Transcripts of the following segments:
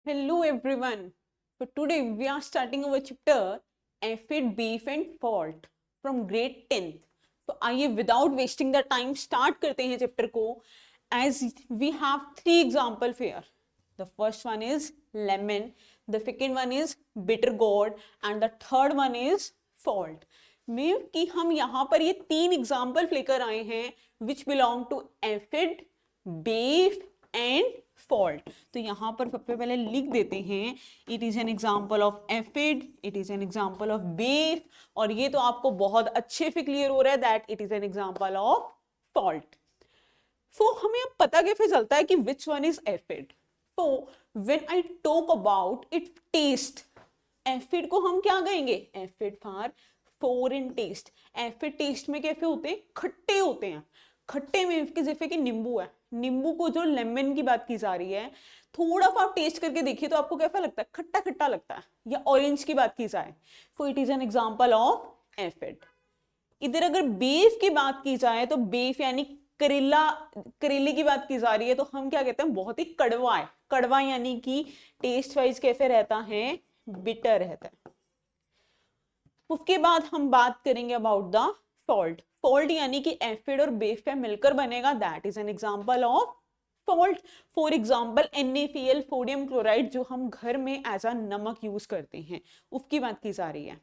Hello everyone. So today we are starting our chapter Aphid, Beef and Fault from grade 10th. तो आइए without wasting the time start करते हैं chapter को as we have three examples here. The first one is lemon, the second one is bitter gourd and the third one is fault. Mean कि हम यहाँ पर ये तीन एग्जाम्पल लेकर आए हैं विच बिलोंग टू एफिड, बेफ एंड फॉल्ट. तो यहाँ पर सबसे पहले लिख देते हैं it is an example of aphid, it is an example of बेफ, और ये तो आपको बहुत अच्छे से क्लियर हो रहा है that it is an example of fault. So हमें अब पता कैसे चलता है कि विच वन इज एफिड. तो when I talk about it test, aphid को हम क्या कहेंगे? Aphid for foreign test. Aphid test में कैसे होते हैं? खट्टे होते हैं. खट्टे में जैसे कि नींबू है, नींबू को जो लेमन की बात की जा रही है, थोड़ा सा आप टेस्ट करके देखिए तो आपको कैसा लगता है? खट्टा खट्टा लगता है. या ऑरेंज की बात की जाए तो it is an example of aphid. इधर अगर बेफ की बात की जाए तो बेफ यानी करेला, करेले की बात की जा रही है तो हम क्या कहते हैं? बहुत ही कड़वा है. कड़वा यानी कि टेस्ट वाइज कैसे रहता है? बिटर रहता है. उसके बाद हम बात करेंगे अबाउट द सॉल्ट. सॉल्ट यानी कि एसिड और बेस पे मिलकर बनेगा, that is an example of salt. For example NaCl, sodium chloride, जो हम घर में एज अ नमक यूज करते हैं, उसकी बात की जा रही है.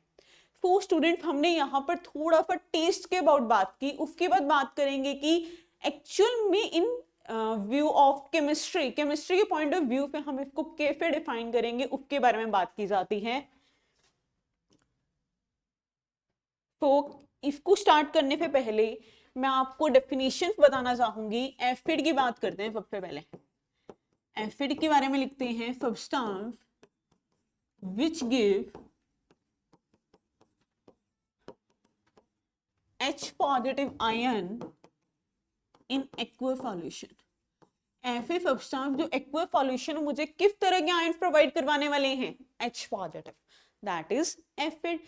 तो स्टूडेंट हमने यहाँ पर थोड़ा सा टेस्ट के अबाउट बात की. उसके बाद बात करेंगे कि एक्चुअल में इन व्यू ऑफ केमिस्ट्री, केमिस्ट्री के पॉइंट ऑफ व्यू पे हम इसको कैसे डिफाइन करेंगे उसके बारे में बात की जाती है. तो इसको स्टार्ट करने से पहले मैं आपको डेफिनेशन बताना चाहूंगी. एसिड की बात करते हैं सबसे पहले. एसिड के बारे में लिखते हैं substance which give H positive ion in aqua solution. ऐसे सब्सटेंस जो एक्वा सॉल्यूशन में मुझे किस तरह के आयन प्रोवाइड करवाने वाले हैं? H positive, that is acid.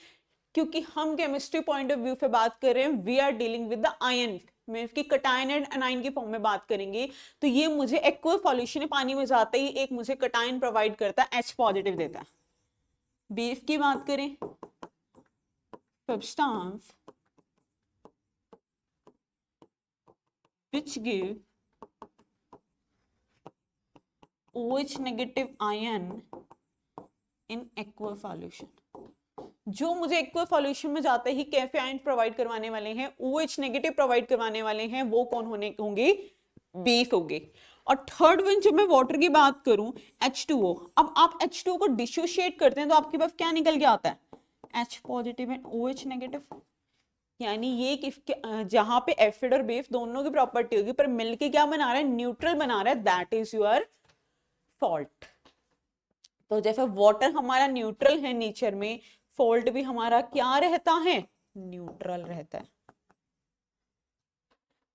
क्योंकि हम केमिस्ट्री पॉइंट ऑफ व्यू से बात कर रहे हैं, we are dealing with the ion, मैं इसकी कटायन एंड एनाइन की फॉर्म में बात करेंगे. तो ये मुझे एक्वा सॉल्यूशन पानी में जाते ही एक मुझे कटायन प्रोवाइड करता है, H पॉजिटिव देता है. बेस की बात करें, substance which give OH negative ion in aqueous solution. जो मुझे एक्वा सॉल्यूशन में जाते ही कैफे आयन प्रोवाइड करवाने वाले हैं, OH नेगेटिव प्रोवाइड करवाने वाले हैं, वो कौन होंगे? बेस होंगे. और थर्ड वन जब मैं वाटर की बात करूं, H2O. अब आप H2O को डिसोशिएट करते हैं तो आपके पास क्या निकल के आता है? H positive and OH negative. यानी ये किसके, जहां पे एसिड और बेस दोनों की प्रॉपर्टी होगी, पर मिलके क्या बना रहा है? न्यूट्रल बना रहा है, दैट इज योर सॉल्ट. तो जैसे वाटर हमारा न्यूट्रल है नेचर में, सॉल्ट भी हमारा क्या रहता है? न्यूट्रल रहता है.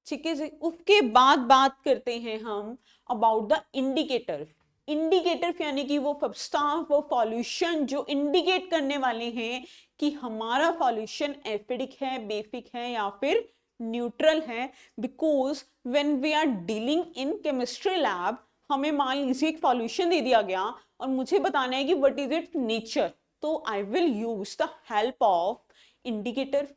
ठीक है जी. उसके बाद बात करते हैं हम अबाउट द इंडिकेटर. इंडिकेटर यानी कि वो सब्सटेंस, वो सॉल्यूशन जो इंडिकेट करने वाले हैं कि हमारा सॉल्यूशन एसिडिक है, बेसिक है या फिर न्यूट्रल है. Because when we are dealing in chemistry lab, हमें मान लीजिए एक सॉल्यूशन दे दिया गया और मुझे बताना है कि व्हाट इज इट नेचर, तो I will use the help of indicator.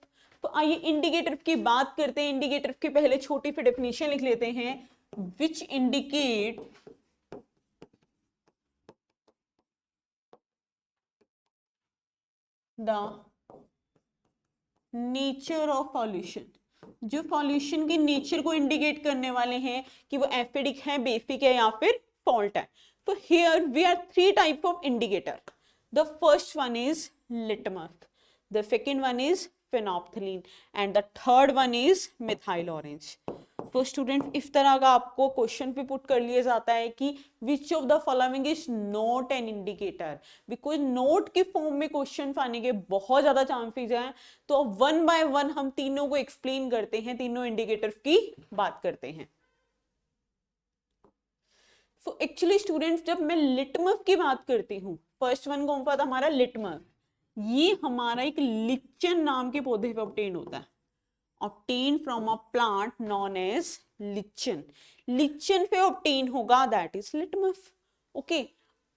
तो आइए इंडिकेटर की बात करते हैं. इंडिकेटर के पहले छोटी सी डेफिनेशन लिख लेते हैं. Which indicate the nature of solution. जो सॉल्यूशन की नेचर को इंडिकेट करने वाले हैं कि वो एसिडिक है, बेसिक है या फिर सॉल्ट है. तो here we are three type of indicator. The first one is litmus, the second one is phenolphthalein and the third one is methyl orange. तो स्टूडेंट इस तरह का आपको क्वेश्चन पे पुट कर लिया जाता है कि which of the following is not an indicator. Because note की फॉर्म में क्वेश्चन आने के बहुत ज्यादा चांसेस हैं. तो वन बाय वन हम तीनों को एक्सप्लेन करते हैं, तीनों इंडिकेटर्स की बात करते हैं. सो एक्चुअली स्टूडेंट्स जब मैं लिटमस की बात करती हूँ, फर्स्ट वन कौन सा था हमारा? लिटमस. ये हमारा एक लिचन नाम के पौधे पे ऑब्टेन होता है, obtain from a plant known as lichen. Lichen पे ऑब्टेन होगा, दैट इज लिटमस. ओके.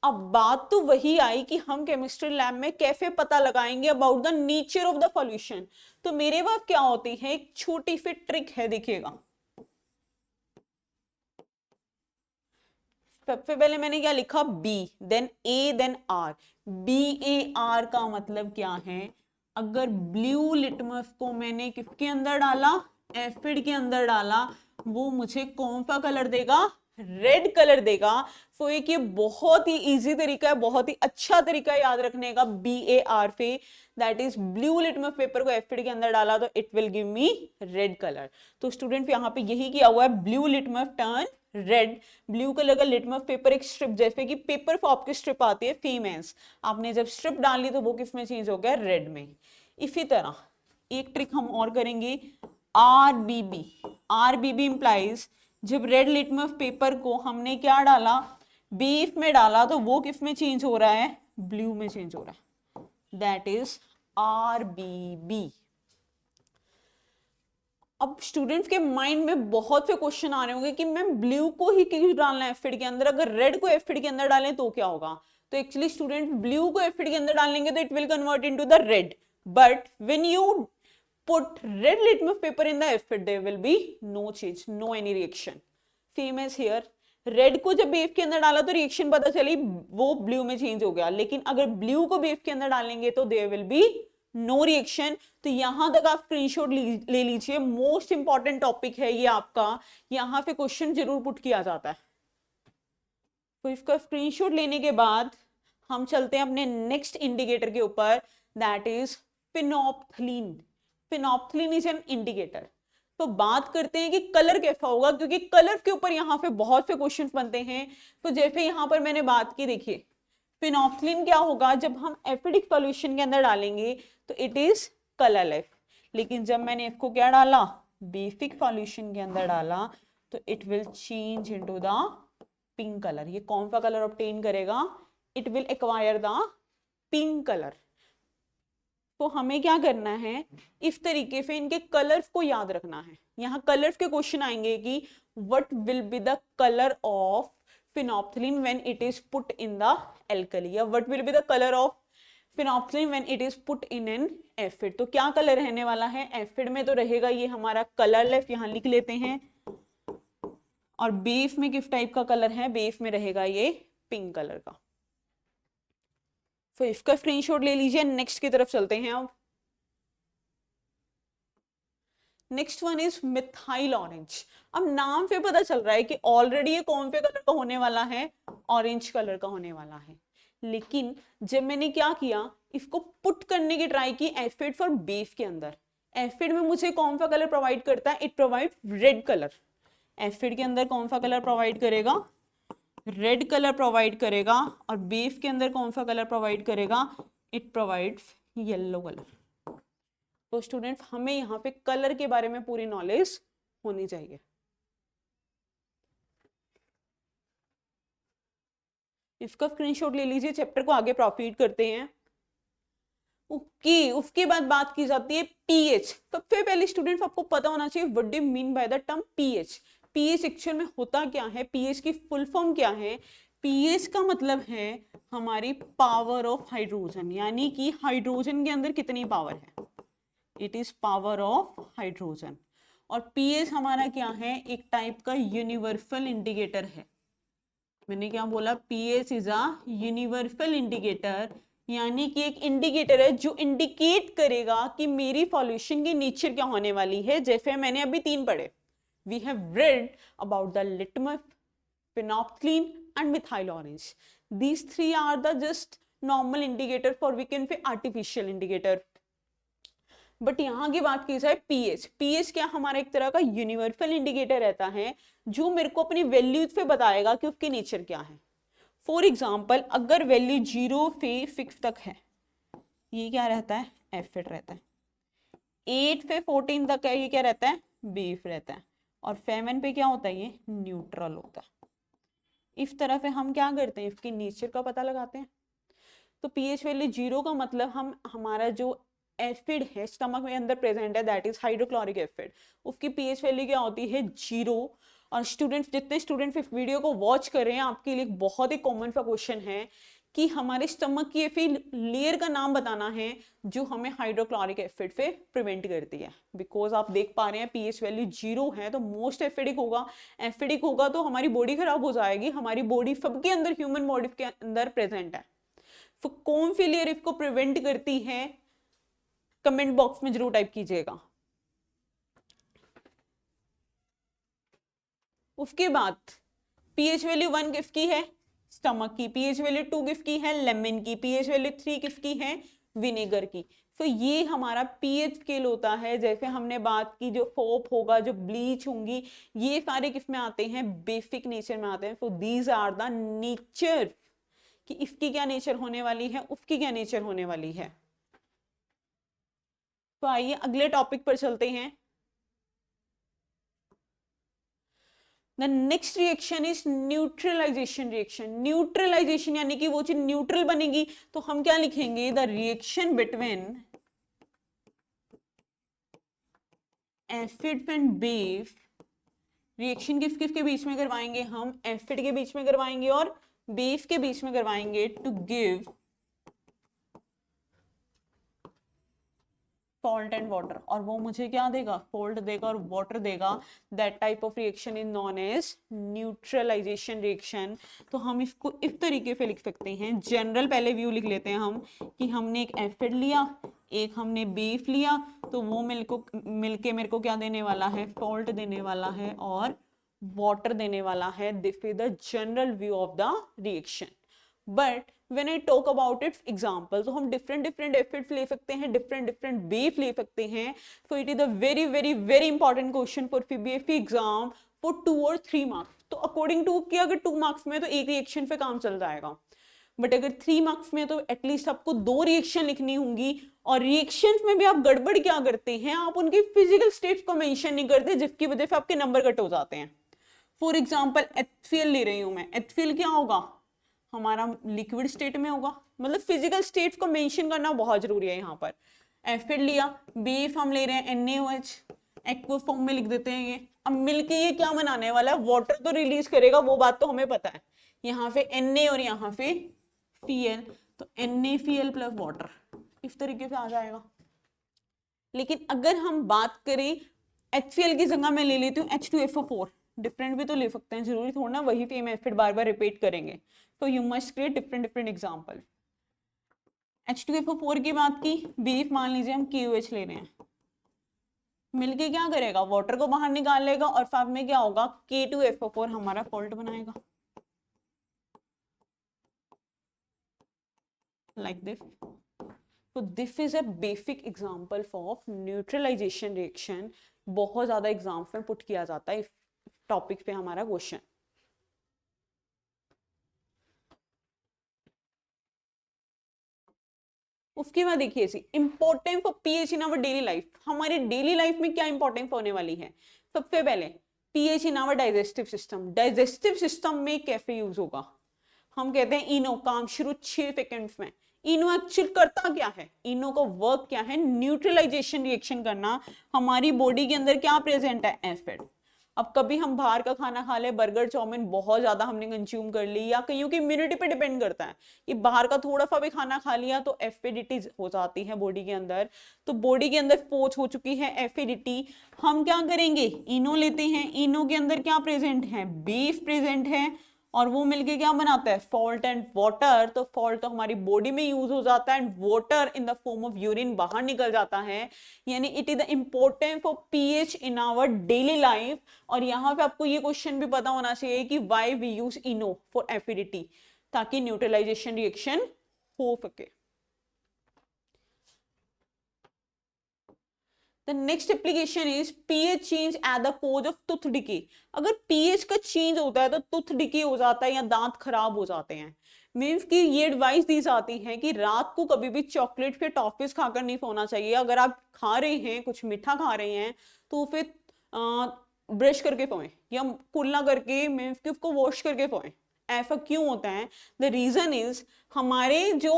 अब बात तो वही आई कि हम केमिस्ट्री लैब में कैसे पता लगाएंगे about the nature of the solution. तो मेरे पास क्या होती है, एक छोटी सी ट्रिक है, देखिएगा। सबसे पहले मैंने क्या लिखा, B, then A, then R. B A R का मतलब क्या है, अगर ब्लू लिटमस को मैंने किसके अंदर डाला, एसिड के अंदर डाला, वो मुझे कौन सा कलर देगा, रेड कलर देगा। सो एक ये बहुत ही इजी तरीका है, बहुत ही अच्छा तरीका है याद रखने का, बी ए आर से, that is blue litmus paper को एसिड के अंदर डाला तो it will give me red colour. तो स्टूडेंट यहाँ पे यही किया हुआ है, blue litmus turn red. Blue colour का लिटमस पेपर एक स्ट्रिप, जैसे कि पेपर फॉप की स्ट्रिप आती है फेमेस, आपने जब स्ट्रिप डाली तो वो किस में चेंज हो गया, रेड में। इसी तरह एक ट्रिक हम और करेंगे, आरबीबी। आरबीबी इंप्लाइज जब रेड लिटमस पेपर को हमने क्या डाला, बीफ में डाला, तो वो किस में चेंज हो रहा है, ब्लू में चेंज हो रहा है, दैट इज आरबीबी। अब स्टूडेंट्स के माइंड में बहुत से क्वेश्चन आ रहे होंगे कि मैम ब्लू को ही क्यों डालना है एसिड के अंदर, अगर रेड को एसिड के अंदर डालें तो क्या होगा। तो एक्चुअली स्टूडेंट ब्लू को एसिड के अंदर डालेंगे तो it will convert into the red, but when you put red litmus paper in the acid there will be no change, no any reaction. Same as here, red को जब base के अंदर डाला तो रिएक्शन पता चली वो ब्लू में चेंज हो गया, लेकिन अगर ब्लू को बेस के अंदर डालेंगे तो there will be no reaction. तो यहां तक आप स्क्रीनशॉट ले लीजिए, मोस्ट इंपॉर्टेंट टॉपिक है ये आपका, यहां पे क्वेश्चन जरूर पुट किया जाता है। तो इसका स्क्रीनशॉट लेने के बाद हम चलते हैं अपने नेक्स्ट इंडिकेटर के ऊपर, that is phenolphthalein. Phenolphthalein is an indicator. तो बात करते हैं कि कलर कैसा होगा, क्योंकि कलर के ऊपर यहाँ पे बहुत से क्वेश्चंस बनते हैं। तो जैसे यहाँ पर मैंने बात की, देखिए फिनोप्थलीन क्या होगा, जब हम एसिडिक सॉल्यूशन के अंदर डालेंगे तो इट इज कलरलेस, लेकिन जब मैंने इसको क्या डाला, बेसिक सॉल्यूशन के अंदर डाला, तो it will change into the pink colour. ये कौन सा कलर ऑब्टेन करेगा, it will acquire the pink colour. तो हमें क्या करना है, इस तरीके से इनके कलर्स को याद रखना है। यहाँ कलर्स के क्वेश्चन आएंगे कि what will be the colour of phenolphthalein when it is put in the alkali, या what will be the color of phenolphthalein when it is put in an acid। तो क्या कलर रहने वाला है, acid में तो रहेगा ये हमारा कलरलेस, यहाँ लिख लेते हैं, और बेस में किस टाइप का कलर है, बेस में रहेगा ये पिंक कलर का। तो इसका स्क्रीनशॉट ले लीजिए, नेक्स्ट की तरफ चलते हैं। अब next one is methyl orange. अब नाम से पता चल रहा है कि ऑलरेडी ये कौन से कलर का होने वाला है, ऑरेंज कलर का होने वाला है। लेकिन जब मैंने क्या किया, इसको पुट करने की ट्राई की एसिड फॉर बेस के अंदर, एसिड में मुझे कौन सा कलर प्रोवाइड करता है, it provide red colour. Acid के अंदर कौन सा कलर प्रोवाइड करेगा, रेड कलर प्रोवाइड करेगा, और बेस के अंदर कौन सा कलर प्रोवाइड करेगा, इट प्रोवाइड्स येलो कलर। तो स्टूडेंट्स हमें यहाँ पे कलर के बारे में पूरी नॉलेज होनी चाहिए। इसका स्क्रीनशॉट ले लीजिए, चैप्टर को आगे प्रोसीड करते हैं। ओके, उसके बाद बात की जाती है पीएच। सबसे पहले स्टूडेंट्स आपको पता होना चाहिए what do mean by the term pH. PH actual में होता क्या है, पीएच की फुल फॉर्म क्या है। पीएच का मतलब है हमारी पावर ऑफ हाइड्रोजन, यानी कि हाइड्रोजन के अंदर कितनी पावर है, it is power of hydrogen. और पीएच हमारा क्या है, एक टाइप का यूनिवर्सल इंडिकेटर है। मैंने क्या बोला, pH is a universal indicator, यानी कि एक इंडिकेटर है जो इंडिकेट करेगा कि मेरी सॉल्यूशन की नेचर क्या होने वाली है। जैसे मैंने अभी 3 पढ़े, we have read about the litmus, phenolphthalein and methyl orange. These 3 are the just normal indicator for, we can say, artificial indicator. But यहाँ की बात की जाए पीएच, पीएच क्या हमारा एक तरह का यूनिवर्सल इंडिकेटर रहता है जो मेरे को अपनी वैल्यूज पे बताएगा कि उसकी नेचर क्या है। फॉर एग्जाम्पल, अगर वैल्यू 0 से 6 तक है, ये क्या रहता है, एसिड रहता है। 8 से 14 तक है, ये क्या रहता है, बेस रहता है। और 7 पे क्या होता है, ये न्यूट्रल होता है। इस तरह से हम क्या करते हैं, इसकी नेचर का पता लगाते हैं। तो पीएच वैल्यू 0 का मतलब हम हमारा जो एसिड है स्टमक में अंदर प्रेजेंट है, दैट इज हाइड्रोक्लोरिक एसिड, उसकी पीएच वैल्यू क्या होती है, 0। और स्टूडेंट्स, जितने स्टूडेंट्स इस वीडियो को वॉच कर रहे हैं, आपके लिए बहुत ही कॉमन सा क्वेश्चन है कि हमारे स्टमक की ऐसी लेयर का नाम बताना है जो हमें हाइड्रोक्लोरिक एसिड से प्रिवेंट करती है। बिकॉज आप देख पा रहे हैं पीएच वैल्यू 0 है तो मोस्ट एसिडिक होगा, एसिडिक होगा तो हमारी बॉडी खराब हो जाएगी। हमारी बॉडी सबके अंदर, ह्यूमन बॉडी के अंदर प्रेजेंट है। तो कौन सी लेयर इसको प्रिवेंट करती है, कमेंट बॉक्स में जरूर टाइप कीजिएगा। उसके बाद पीएच वैल्यू 1 किसकी है, स्टमक की। पीएच वैल्यू 2 किसकी है, लेमन की। पीएच वैल्यू 3 किसकी है, विनेगर की। तो ये हमारा पीएच स्केल होता है। जैसे हमने बात की, जो सोप होगा, जो ब्लीच होंगी, ये सारे किस में आते हैं, बेसिक नेचर में आते हैं। So these are the nature, कि इसकी क्या नेचर होने वाली है, उसकी क्या नेचर होने वाली है। तो आइए अगले टॉपिक पर चलते हैं। The next reaction is neutralization reaction. Neutralization यानी कि वो चीज न्यूट्रल बनेगी, तो हम क्या लिखेंगे, the reaction between acid and base. Reaction किस किस के बीच में करवाएंगे हम, एसिड के बीच में करवाएंगे और बेस के बीच में करवाएंगे, to give salt and water. और वो मुझे क्या देगा, सॉल्ट देगा और वाटर देगा। That type of reaction is known as neutralization reaction. तो हम इसको इस तरीके से लिख सकते हैं। जनरल पहले व्यू लिख लेते हैं हम, कि हमने एक एसिड लिया, एक हमने बेस लिया, तो वो मिलके मेरे को क्या देने वाला है, सॉल्ट देने वाला है और वाटर देने वाला है। This is the general view of the reaction. But when I talk about its example, तो हम different एसिड्स ले सकते हैं, different बेस ले सकते हैं। So it is a very important question for CBSE exam for 2 or 3 marks। तो according to कि अगर 2 marks में तो एक रिएक्शन पे काम चल जाएगा, बट अगर 3 marks में तो एटलीस्ट आपको 2 रिएक्शन लिखनी होंगी। और रिएक्शंस में भी आप गड़बड़ क्या करते हैं, आप उनकी फिजिकल स्टेट्स को मेंशन नहीं करते, जिसकी वजह से आपके नंबर कट हो जाते हैं। फॉर एग्जाम्पल HCl ले रही हूं मैं, HCl क्या होगा, हमारा लिक्विड स्टेट में होगा। मतलब फिजिकल स्टेट को मेंशन करना बहुत जरूरी है यहाँ पर। एसिड लिया, बेस हम ले रहे हैं NaOH, एक्वस फॉर्म में लिख देते हैं ये। अब मिलके ये क्या बनाने वाला है, वाटर तो रिलीज करेगा, वो बात तो हमें पता है। यहाँ पे Na और यहाँ पे Cl, तो NaCl प्लस वाटर इस तरीके से आ जाएगा। लेकिन अगर हम बात करें HCl की जगह मैं ले लेती हूँ H2SO4, डिफरेंट भी तो ले सकते हैं, जरूरी थोड़ा ना वही सेम एसिड बार बार रिपीट करेंगे। तो you must create different example. H2SO4 की बात की, बेस मान लीजिए हम KOH ले रहे हैं, मिलके क्या करेगा, वाटर को बाहर निकाल लेगा और साथ में क्या होगा, K2SO4 हमारा सॉल्ट बनाएगा, like this. So this is a basic example of neutralization reaction। बहुत ज्यादा एग्जाम्स में पुट किया जाता है इस टॉपिक पे हमारा क्वेश्चन। उसके बाद देखिए importance of pH in our daily life. हमारे डेली लाइफ में क्या इंपॉर्टेंस होने वाली है, सबसे पहले pH in our digestive system. Digestive system में कैसे यूज होगा, हम कहते हैं इनो, काम शुरू 6 सेकंड्स में। इनो एक्चुअल करता क्या है, इनो का वर्क क्या है, न्यूट्रलाइजेशन रिएक्शन करना। हमारी बॉडी के अंदर क्या प्रेजेंट है, एसिड। अब कभी हम बाहर का खाना खा ले, बर्गर चाउमीन बहुत ज्यादा हमने कंज्यूम कर ली, या कईयों की इम्यूनिटी पे डिपेंड करता है कि बाहर का थोड़ा सा भी खाना खा लिया तो एसिडिटी हो जाती है बॉडी के अंदर। तो बॉडी के अंदर पहुंच हो चुकी है एसिडिटी, हम क्या करेंगे, इनो लेते हैं। इनो के अंदर क्या प्रेजेंट है, बेस प्रेजेंट है, और वो मिलके क्या बनाता है, सॉल्ट एंड वाटर। तो सॉल्ट तो हमारी बॉडी में यूज हो जाता है and water in the form of urine बाहर निकल जाता है। यानी it is the importance of pH in our daily life. और यहाँ पे आपको ये क्वेश्चन भी पता होना चाहिए कि why we use Eno for acidity, ताकि न्यूट्रलाइजेशन रिएक्शन हो सके। The next application is pH change at the cause of tooth decay। अगर pH का चेंज होता है तो टूथ डिके हो जाता है या दांत खराब हो जाते हैं। मीन्स कि ये एडवाइस दी जाती है कि रात को कभी भी चॉकलेट फिर टॉफीज खाकर नहीं सोना चाहिए। अगर आप खा रहे हैं, कुछ मीठा खा रहे हैं, तो फिर ब्रश करके सोएं या कुल्ला करके, मीन्स कि उसको वॉश करके सोएं। ऐसा क्यों होता है, द रीजन इज हमारे जो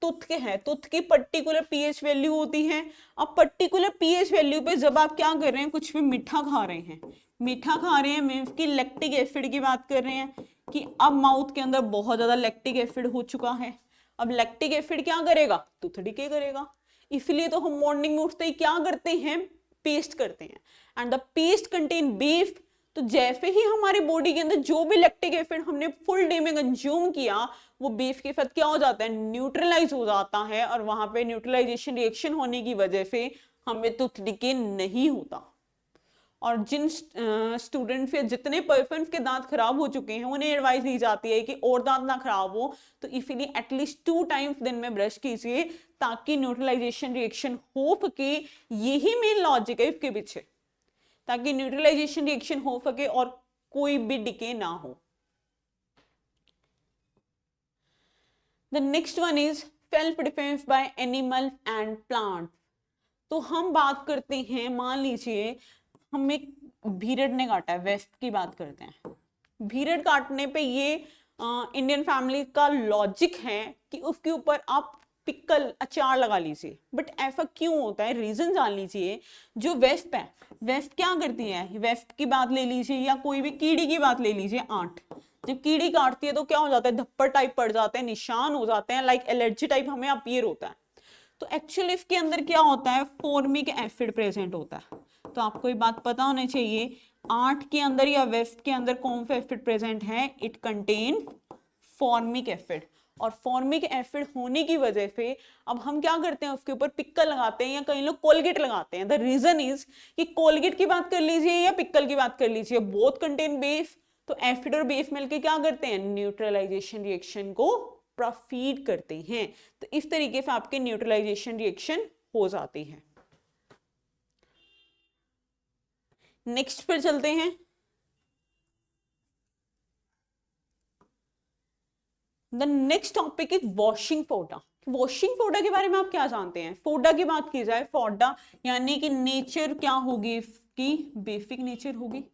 टूथ के है, टूथ की पर्टिकुलर पीएच वैल्यू होती है। अब पर्टिकुलर पीएच वैल्यू पे जब आप क्या कर रहे हैं, कुछ भी मीठा खा रहे हैं, मीठा खा रहे हैं मीन्स कि लैक्टिक एसिड की बात कर रहे हैं कि अब माउथ के अंदर बहुत ज्यादा लैक्टिक एसिड हो चुका है। अब लैक्टिक एसिड क्या करेगा, टूथ डिके करेगा, इसलिए तो हम मॉर्निंग में उठते ही क्या करते हैं, पेस्ट करते हैं। And the paste contain beef. तो जैसे ही हमारी बॉडी के अंदर जो भी लैक्टिक एसिड हमने फुल डे में कंज्यूम किया वो बीफ के साथ क्या हो जाता है, न्यूट्रलाइज हो जाता है, और वहां पे न्यूट्रलाइजेशन रिएक्शन होने की वजह से हमें टूथ डिके नहीं होता। और जिन स्टूडेंट्स या जितने पर्सन्स के दांत खराब हो चुके हैं उन्हें एडवाइस दी जाती है कि और दांत ना खराब हो तो इसीलिए एटलीस्ट 2 टाइम्स दिन में ब्रश कीजिए ताकि न्यूट्रलाइजेशन रिएक्शन हो सके। यही मेन लॉजिक है इसके पीछे, ताकि न्यूट्रलाइजेशन रिएक्शन हो सके और कोई भी डिके ना हो। The next one is self defence bye animal and plant. तो हम बात करते हैं, मान लीजिए हमें भीरड़ ने काटा है, वेस्ट की बात करते हैं। भीरड़ काटने पे ये इंडियन फैमिली का लॉजिक है कि उसके ऊपर आप पिकल अचार लगा लीजिए, बट ऐसा क्यों होता है, रीजन जान लीजिए। जो वेस्प है, वेस्प क्या करती है, वेस्प की बात ले लीजिए या कोई भी कीड़ी की बात ले लीजिए, आंट जब कीड़ी काटती है तो क्या हो जाता है, धप्पड़ टाइप पड़ जाते हैं, निशान हो जाते हैं, लाइक एलर्जी टाइप हमें अपीयर होता है। तो एक्चुअली इसके अंदर क्या होता है, फॉर्मिक एसिड प्रेजेंट होता है। तो आपको ये बात पता होनी चाहिए, आंट के अंदर या वेस्ट के अंदर कौन सा एसिड प्रेजेंट है, इट कंटेन फॉर्मिक एसिड। और फॉर्मिक एसिड होने की वजह से अब हम क्या करते हैं, उसके ऊपर पिक्कल लगाते हैं या कई लोग कोलगेट लगाते हैं। द रीजन इज कि कोलगेट की बात कर लीजिए या पिक्कल की बात कर लीजिए, बोथ कंटेन बेस। तो एसिड और बेस मिलकर क्या करते हैं, न्यूट्रलाइजेशन रिएक्शन को प्रोसीड करते हैं। तो इस तरीके से आपके न्यूट्रलाइजेशन रिएक्शन हो जाती है। नेक्स्ट पर चलते हैं। The next topic is washing फोडा। वॉशिंग फोडा के बारे में आप क्या जानते हैं, फोडा की बात की जाए, फोडा यानी कि नेचर क्या होगी इसकी, बेसिक नेचर होगी।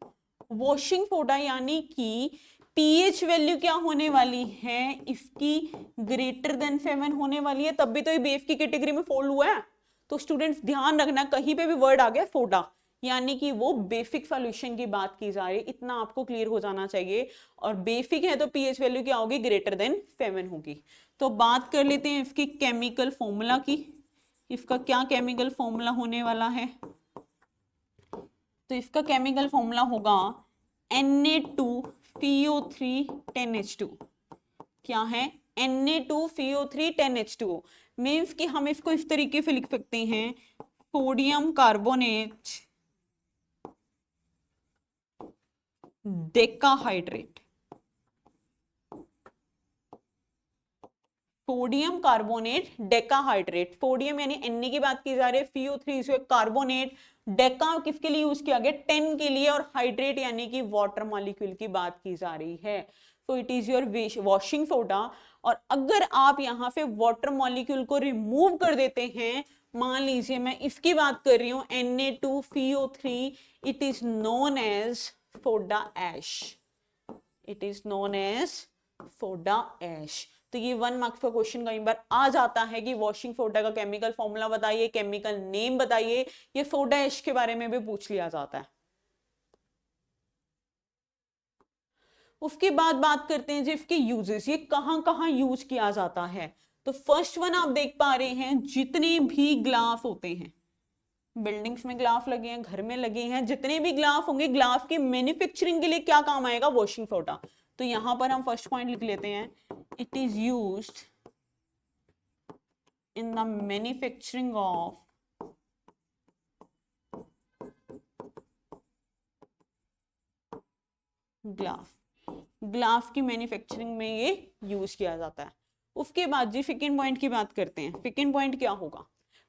वॉशिंग फोडा यानी कि पीएच वैल्यू क्या होने वाली है, इसकी ग्रेटर देन 7 होने वाली है, तब भी तो ये बेस की कैटेगरी में फॉल हुआ है। तो स्टूडेंट्स ध्यान रखना, कहीं पे भी वर्ड आ गया फोडा यानी कि वो बेसिक सॉल्यूशन की बात की जा रही है, इतना आपको क्लियर हो जाना चाहिए। और बेसिक है तो पीएच वैल्यू क्या होगी, ग्रेटर देन 7 होगी। तो बात कर लेते हैं इसकी केमिकल फॉर्मूला की, इसका क्या केमिकल फॉर्मूला होने वाला है। तो इसका केमिकल फॉर्मूला होगा Na2CO3 10H2। क्या है, Na2CO3 10H2। मीन्स कि हम इसको इस तरीके से लिख सकते हैं, sodium carbonate decahydrate. Sodium carbonate decahydrate, sodium यानी Na की बात की जा रही है, CO3 से कार्बोनेट, डेका किसके लिए यूज किया गया, 10 के लिए, और हाइड्रेट यानी कि वाटर मॉलिक्यूल की बात की जा रही है। So it is your washing soda. और अगर आप यहाँ पे वाटर मॉलिक्यूल को रिमूव कर देते हैं, मान लीजिए मैं इसकी बात कर रही हूँ Na2CO3, it is known as soda ash, it is known as soda ash. तो ये 1 मार्क्स का क्वेश्चन कई बार आ जाता है कि वॉशिंग सोडा का केमिकल फॉर्मूला बताइए, केमिकल नेम बताइए, ये सोडा ऐश के बारे में भी पूछ लिया जाता है। उसके बाद बात करते हैं जी इसके यूजेस, ये कहां कहां यूज किया जाता है। तो फर्स्ट वन आप देख पा रहे हैं, जितने भी ग्लास होते हैं, बिल्डिंग्स में ग्लास लगे हैं, घर में लगे हैं, जितने भी ग्लास होंगे, ग्लास की मैन्युफैक्चरिंग के लिए क्या काम आएगा, वॉशिंग सोडा। तो यहां पर हम फर्स्ट पॉइंट लिख लेते हैं, it is used in the manufacturing of glass. Glass की मैन्युफैक्चरिंग में ये यूज किया जाता है। उसके बाद जी सेकेंड पॉइंट की बात करते हैं, सेकेंड पॉइंट क्या होगा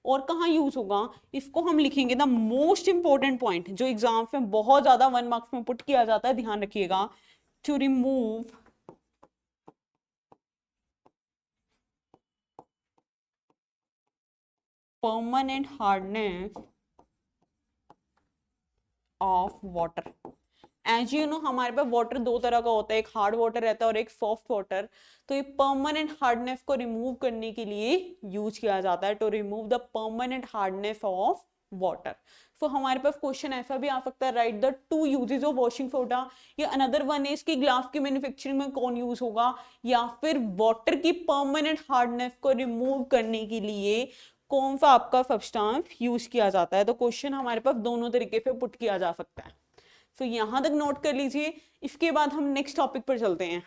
और कहाँ यूज होगा, इसको हम लिखेंगे द मोस्ट इंपॉर्टेंट पॉइंट, जो एग्जाम में बहुत ज्यादा 1 मार्क्स में पुट किया जाता है, ध्यान रखिएगा, to remove permanent hardness of water. As you know हमारे पास वाटर 2 तरह का होता है, एक हार्ड वाटर रहता है और एक सॉफ्ट वाटर। तो ये परमानेंट हार्डनेस को रिमूव करने के लिए यूज किया जाता है, to remove the permanent hardness of water. तो हमारे पास क्वेश्चन ऐसा भी आ सकता है, write the 2 uses of washing soda, या अनदर वन इज कि ग्लास की मैन्युफैक्चरिंग में कौन यूज होगा, या फिर वाटर की परमानेंट हार्डनेस को रिमूव करने के लिए कौन सा आपका सब्सटेंस यूज किया जाता है। तो क्वेश्चन हमारे पास दोनों तरीके से पुट किया जा सकता है। तो यहां तक नोट कर लीजिए। इसके बाद हम नेक्स्ट टॉपिक पर चलते हैं।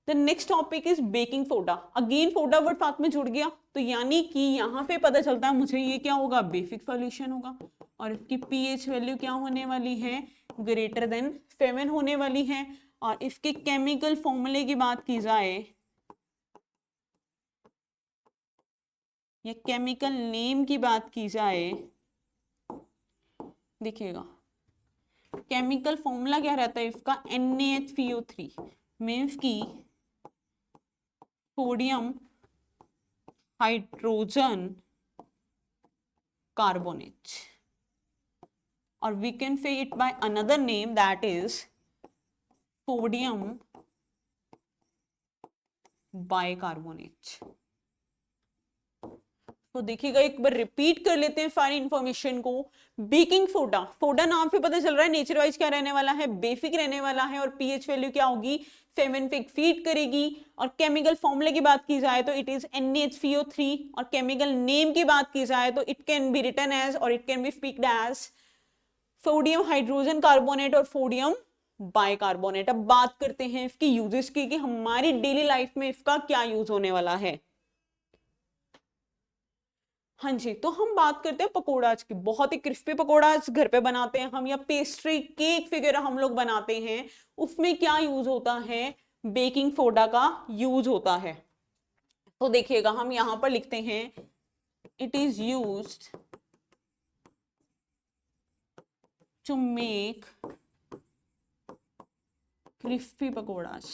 The next topic is baking soda. Again soda word साथ में जुड़ गया, तो यानी कि यहाँ पे पता चलता है मुझे ये क्या होगा, बेसिक सॉल्यूशन होगा, और इसकी पीएच वैल्यू क्या होने वाली है, ग्रेटर देन 7 होने वाली है। और इसके केमिकल फॉर्मूले की बात की जाए या केमिकल नेम की बात की जाए, देखिएगा केमिकल फॉर्मूला क्या रहता है इसका, NaHCO3 मीन्स की सोडियम हाइड्रोजन कार्बोनेट, और we can say it by another name, that is sodium bicarbonate। तो देखिएगा एक बार रिपीट कर लेते हैं सारी इंफॉर्मेशन को। बेकिंग सोडा, सोडा नाम से पता चल रहा है नेचर वाइज क्या रहने वाला है, बेसिक रहने वाला है, और पीएच वैल्यू क्या होगी, 7 पे एक्सीड करेगी। और केमिकल फॉर्मूले की बात की जाए तो इट इज NaHCO3, और केमिकल नेम की बात की जाए तो it can be written as और it can be speaked as sodium hydrogen carbonate और सोडियम बाइकार्बोनेट। अब बात करते हैं इसकी यूजेस की कि हमारी डेली लाइफ में इसका क्या यूज होने वाला है। हाँ जी, तो हम बात करते हैं पकौड़ाज की। बहुत ही क्रिस्पी पकौड़ाज घर पे बनाते हैं हम, या पेस्ट्री केक वगैरह हम लोग बनाते हैं, उसमें क्या यूज होता है, बेकिंग सोडा का यूज होता है। तो देखिएगा हम यहां पर लिखते हैं it is used to make crispy pakodas,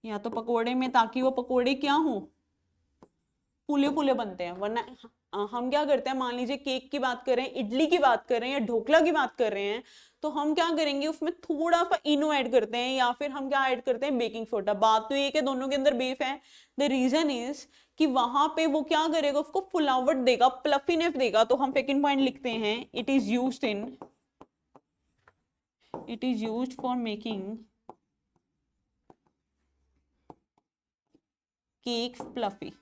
या तो पकोड़े में, ताकि वो पकोड़े क्या हो, फूले फूले बनते हैं। वरना हम क्या करते हैं, मान लीजिए केक की बात कर रहे हैं, इडली की बात कर रहे हैं, या ढोकला की बात कर रहे हैं, तो हम क्या करेंगे उसमें थोड़ा सा इनो ऐड करते हैं, या फिर हम क्या ऐड करते हैं, बेकिंग सोडा। बात तो ये कि दोनों के अंदर बेस है। द रीजन इज कि वहां पे वो क्या करेगा, उसको फुलावट देगा, प्लफीनेस देगा। तो हम सेकंड पॉइंट लिखते हैं it is used for making cakes fluffy.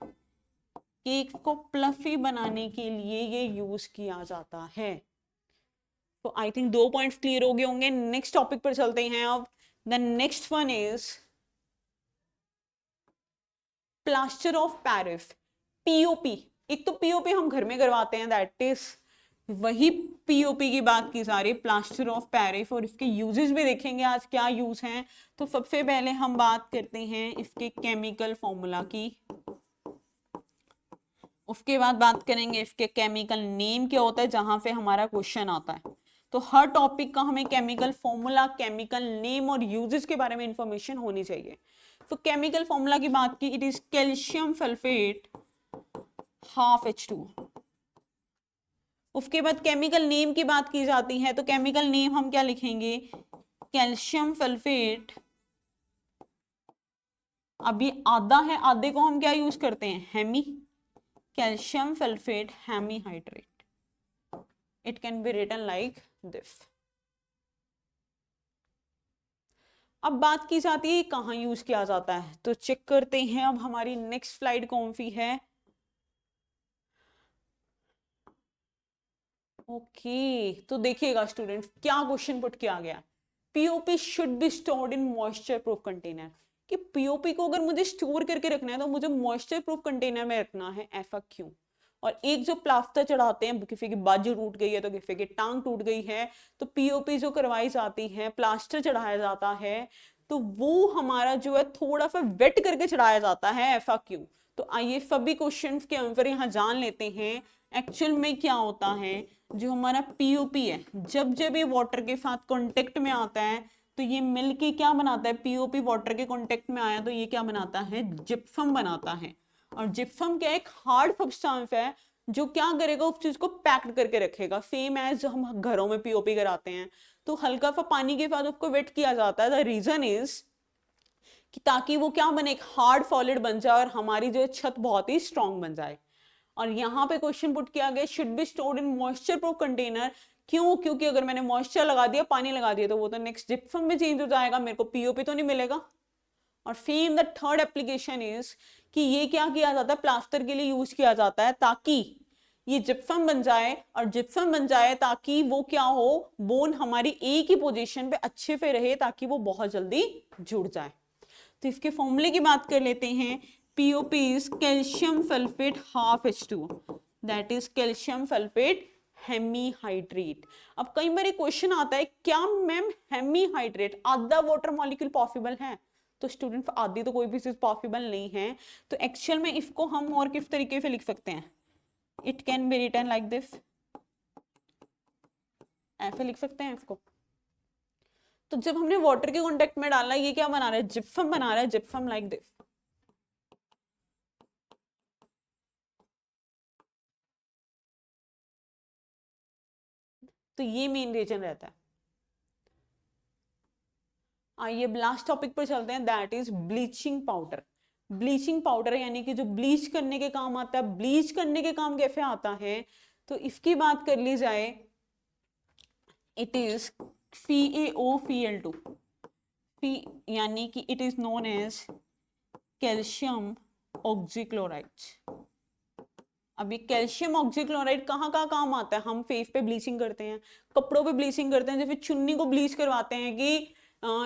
Cake को फ्लफी बनाने के लिए ये यूज किया जाता है। तो आई थिंक 2 पॉइंट्स क्लियर हो गए होंगे। नेक्स्ट टॉपिक पर चलते हैं अब। The next one is plaster of Paris, POP. एक तो पीओपी हम घर में करवाते हैं, दैट इज वही पीओपी की बात की जा रही, प्लास्टर ऑफ पेरिस। और इसके यूजेस भी देखेंगे आज क्या यूज हैं। तो सबसे पहले हम बात करते हैं इसके केमिकल फॉर्मूला की, उसके बाद बात करेंगे इसके केमिकल नेम क्या होता है, जहां से हमारा क्वेश्चन आता है। तो हर टॉपिक का हमें केमिकल फॉर्मूला, केमिकल नेम और यूजेस के बारे में इंफॉर्मेशन होनी चाहिए। तो केमिकल फॉर्मूला की बात की, it is calcium sulphate ½ H2। उसके बाद केमिकल नेम की बात की जाती है, तो केमिकल नेम हम क्या लिखेंगे, कैल्शियम सल्फेट। अभी आधा है, आधे को हम क्या यूज करते हैं, hemi, calcium sulphate hemihydrate. It can be written like this. अब बात की जाती है कहाँ यूज किया जाता है, तो चेक करते हैं। अब हमारी नेक्स्ट स्लाइड कौन सी है, ओके। तो देखिएगा स्टूडेंट क्या क्वेश्चन पुट किया गया, POP should be stored in moisture proof container. कि पीओपी को अगर मुझे स्टोर करके रखना है तो मुझे मॉइस्चर प्रूफ कंटेनर में रखना है, ऐसा क्यों। और एक जो प्लास्टर चढ़ाते हैं, किसी की बाजू टूट गई है तो किसी की टांग टूट गई है, तो पीओपी जो करवाई जाती है, प्लास्टर चढ़ाया जाता है, तो वो हमारा जो है थोड़ा सा वेट करके चढ़ाया जाता है, ऐसा क्यों। तो आइए सभी क्वेश्चंस के आंसर यहाँ जान लेते हैं। एक्चुअल में क्या होता है, जो हमारा पीओपी है, जब जब ये वाटर के साथ कांटेक्ट में आता है तो ये मिलके क्या बनाता है, पीओपी वाटर के कांटेक्ट में आया तो ये क्या बनाता है, जिप्सम बनाता है। और जिप्सम क्या एक हार्ड सब्सटेंस है जो क्या करेगा, उस चीज को पैक्ड करके रखेगा, सेम एज जो हम घरों में पीओपी कराते हैं। तो हल्का सा पानी के साथ उसको वेट किया जाता है। द रीजन इज कि ताकि वो क्या बने, एक हार्ड सॉलिड बन जाए और हमारी जो छत बहुत ही स्ट्रांग बन जाए। और यहाँ पे क्वेश्चन पुट किया गया should be stored in moisture proof container. क्यों? क्योंकि अगर मैंने मॉइस्चर लगा दिया, पानी लगा दिया, तो वो तो नेक्स्ट जिप्सम में चेंज हो जाएगा, मेरे को पीओपी तो नहीं मिलेगा। और same the third application is कि ये क्या किया जाता है, प्लास्टर के लिए यूज किया जाता है ताकि ये जिप्सम बन जाए, और जिप्सम बन जाए ताकि वो क्या हो, बोन हमारी एक ही पोजीशन पे अच्छे से रहे ताकि वो बहुत जल्दी जुड़ जाए। तो इसके फॉर्मूले की बात कर लेते हैं। POP is calcium sulfate half H2, that is calcium sulfate hemihydrate. अब कई बार क्वेश्चन आता है क्या मैम हेमीहाइड्रेट आधा वाटर मॉलिक्यूल पॉसिबल है? तो स्टूडेंट आधी तो कोई भी चीज पॉसिबल नहीं है, तो एक्चुअल में इसको हम और किस तरीके से लिख सकते हैं, it can be written like this, ऐसे लिख सकते हैं इसको। तो जब हमने वाटर के कॉन्टेक्ट में डालना, ये क्या बना रहा है, जिप्सम बना रहा है, जिप्सम लाइक दिस। तो ये मेन रीजन रहता है। आइए लास्ट टॉपिक पर चलते हैं, that is bleaching powder. Bleaching powder यानी कि जो ब्लीच करने के काम आता है। ब्लीच करने के काम कैसे आता है, तो इसकी बात कर ली जाए, इट इज FeAO-Cl2, यानी कि it is known as calcium oxychloride. अभी कैल्शियम ऑक्सीक्लोराइड कहाँ कहाँ काम आता है, हम फेस पे ब्लीचिंग करते हैं, कपड़ों पे ब्लीचिंग करते हैं, जैसे चुन्नी को ब्लीच करवाते हैं कि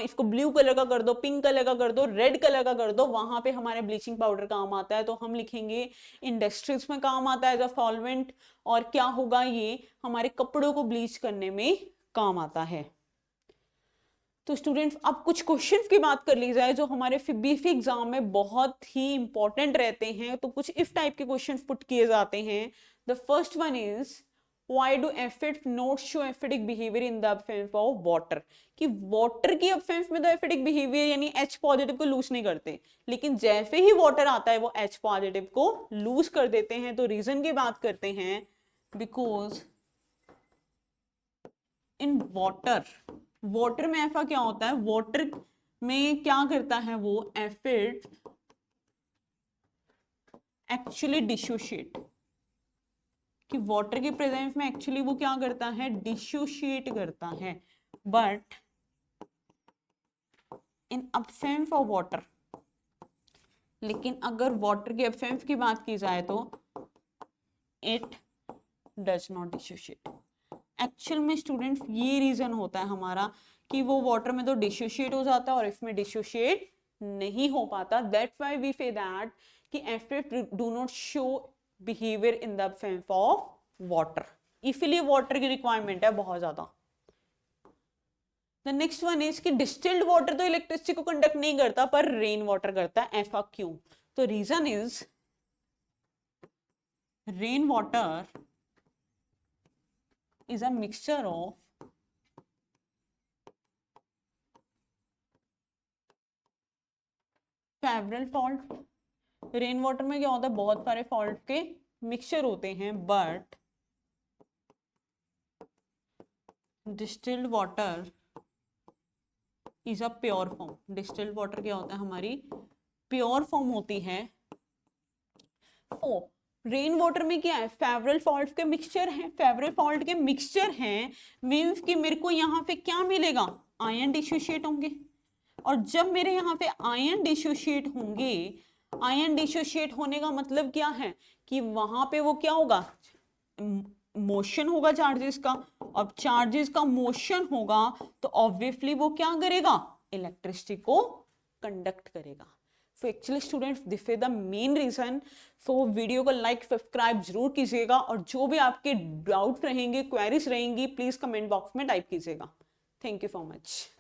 इसको ब्लू कलर का कर दो, पिंक कलर का कर दो, रेड कलर का कर दो, वहां पे हमारे ब्लीचिंग पाउडर काम आता है। तो हम लिखेंगे इंडस्ट्रीज में काम आता है एज अ सॉल्वेंट, और क्या होगा, ये हमारे कपड़ों को ब्लीच करने में काम आता है। तो स्टूडेंट्स अब कुछ क्वेश्चंस की बात कर ली जाए जो हमारे बीफी एग्जाम में बहुत ही इंपॉर्टेंट रहते हैं। तो कुछ इस टाइप के क्वेश्चंस पुट किए जाते हैं। The first one is why do acids not show acidic behaviour in the absence of water, कि वाटर की एब्सेंस में तो एसिडिक बिहेवियर यानी H पॉजिटिव को लूज नहीं करते, लेकिन जैसे ही वाटर आता है वो H पॉजिटिव को लूज कर देते हैं। तो रीजन की बात करते हैं, बिकॉज इन वाटर में ऐसा क्या होता है, वाटर में क्या करता है वो एसिड एक्चुअली डिसोशिएट, कि वाटर के प्रेजेंस में एक्चुअली वो क्या करता है, डिसोशिएट करता है। But in absence of water, लेकिन अगर वाटर के एब्सेंस की बात की जाए तो it does not dissociate. Actual में स्टूडेंट्स ये रीजन होता है हमारा कि वो वाटर में तो डिसोशिएट हो जाता है और इसमें डिसोशिएट नहीं हो पाता। That's why we say that कि acids do not show behaviour in the absence of water, इसलिए वाटर की रिक्वायरमेंट है बहुत ज्यादा। द नेक्स्ट वन इज कि डिस्टिल्ड वाटर तो इलेक्ट्रिसिटी को कंडक्ट नहीं करता पर रेन वाटर करता है, ऐसा क्यों? तो reason is rain water is a mixture of several fault। Rain water में क्या होता है, बहुत सारे फॉल्ट के मिक्सचर होते हैं। But distilled water is a pure form. Distilled water क्या होता है, हमारी प्योर फॉर्म होती है। रेन वाटर में क्या है, फेवरल फॉल्ट के मिक्सचर हैं, फेवरल फॉल्ट के मिक्सचर हैं, मींस कि मेरे को यहाँ पे क्या मिलेगा, आयन डिसोशिएट होंगे। और जब मेरे यहाँ पे आयन डिसोशिएट होंगे, आयन डिसोशिएट होने का मतलब क्या है कि वहां पे वो क्या होगा, मोशन होगा चार्जेस का। अब चार्जेस का मोशन होगा तो ऑब्वियसली वो क्या करेगा, इलेक्ट्रिसिटी को कंडक्ट करेगा। So actually students this is the main reason। So video को लाइक सब्सक्राइब जरूर कीजिएगा, और जो भी आपके डाउट रहेंगे, क्वेरीज रहेंगी, प्लीज कमेंट बॉक्स में टाइप कीजिएगा। Thank you so much.